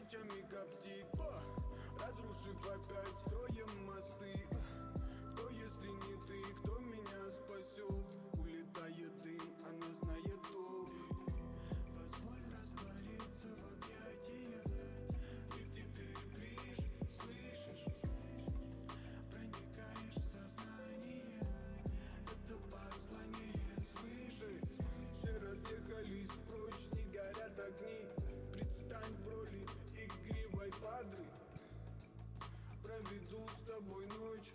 ночами коптит, разрушив опять строем мосты. Кто, если не ты, кто меня спасет? Улетает дым, она знает толк. Позволь раствориться в объятиях. Ты теперь ближе, слышишь? Проникаешь в сознание. Это послание свыше. Все разъехались прочь, не горят огни. Предстань в роли игривой падры. Проведу с тобой ночь.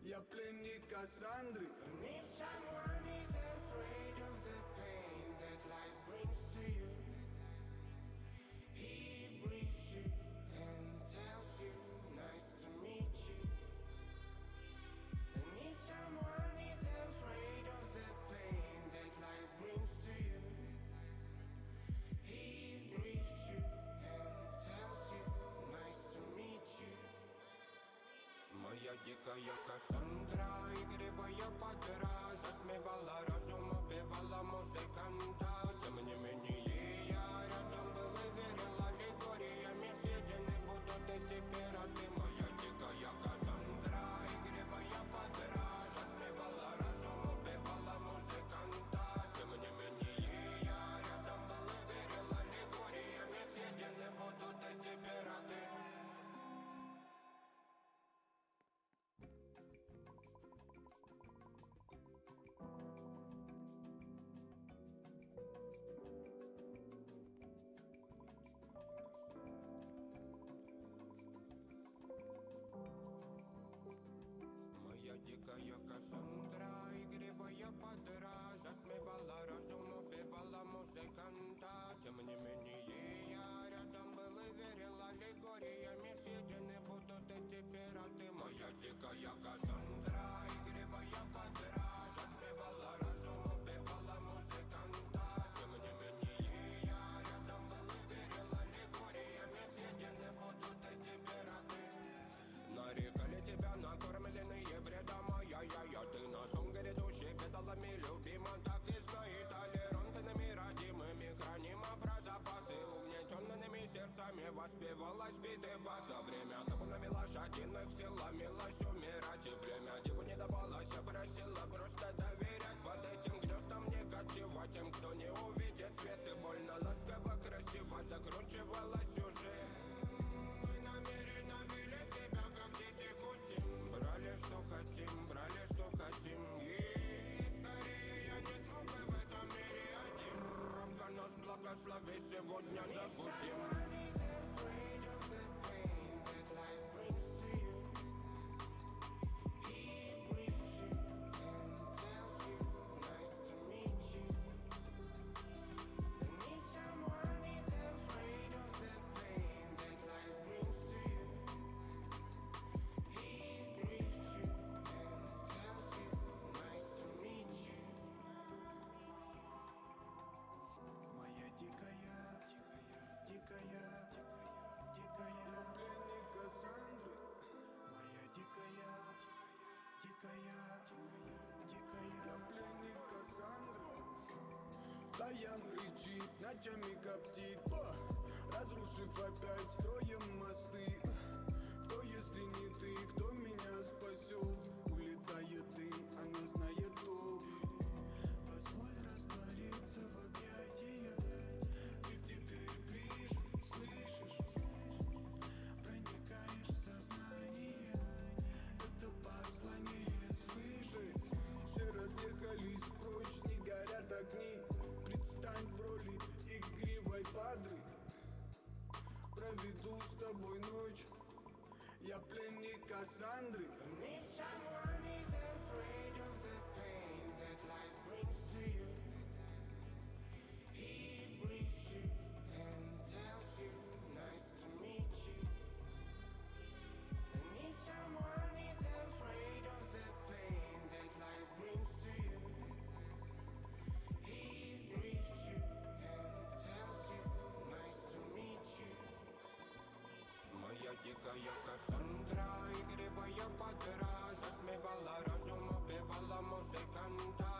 Я пленник Кассандры. And if someone is afraid of the pain that life brings to you, he briefs you and tells you, nice to meet you. And if someone is afraid of the pain that life brings to you, he briefs you and tells you, nice to meet you. Моя дикая Кассандра, игривая подра, затмевала разум, убивала музыканта. Тем не менее я рядом был и верил аллегориями. Съедены будут эти пираты. Моя дикая Кассандра, игривая подра, затмевала разум, убивала музыканта. Тем не менее я рядом был и верил аллегориями. Съедены будут эти пираты. Моя дикая Кассандра, игривая подра, затмевала разум, убивала музыканта. Тем не менее я рядом был и верил аллегориями. Съедены будут эти пираты. Моя дикая Кассандра, игривая подра, затмевала разум, убивала музыканта. Тем не менее я рядом был и верил аллегориями. Съедены будут эти пираты. Нарекали тебя накормленные бредом, ай-яй-яй. Ты на сон грядущий педалами любима. Так и знай, толерантными родимыми хранима про запасы. Угнетенными сердцами воспевалась биты баса. Время табунами лошадиных сила милась умирать. И племя диву не давалось, просила просто доверять. Под этим гнетом негатива тем, кто не увидит свет. И больно ласково, красиво закручивалась сюжет. Мы намеренно вели себя как дети кутим. Брали что хотим, брали что хотим. И скорее я не смог бы в этом мире один. Робко нас благослови, сегодня забудем. Даян кричит, ночами коптит, разрушив опять строем мосты. Кто, если не ты, кто меня спасет? Улетает дым, она знает толк. Позволь раствориться в объятиях. Ты теперь ближе, слышишь? Проникаешь в сознание. Это послание свыше. Все разъехались прочь, не горят огни. Предстань в роли игривой падры. Проведу с тобой ночь. Я пленник Кассандры. And if someone is afraid of the pain that life brings to you, he briefs you and tells you, nice to meet you. And if someone is afraid of the pain that life brings to you, he briefs you and tells you, nice to meet you. Моя дикая Кассандра, игривая подра, затмевала разум, убивала музыканта.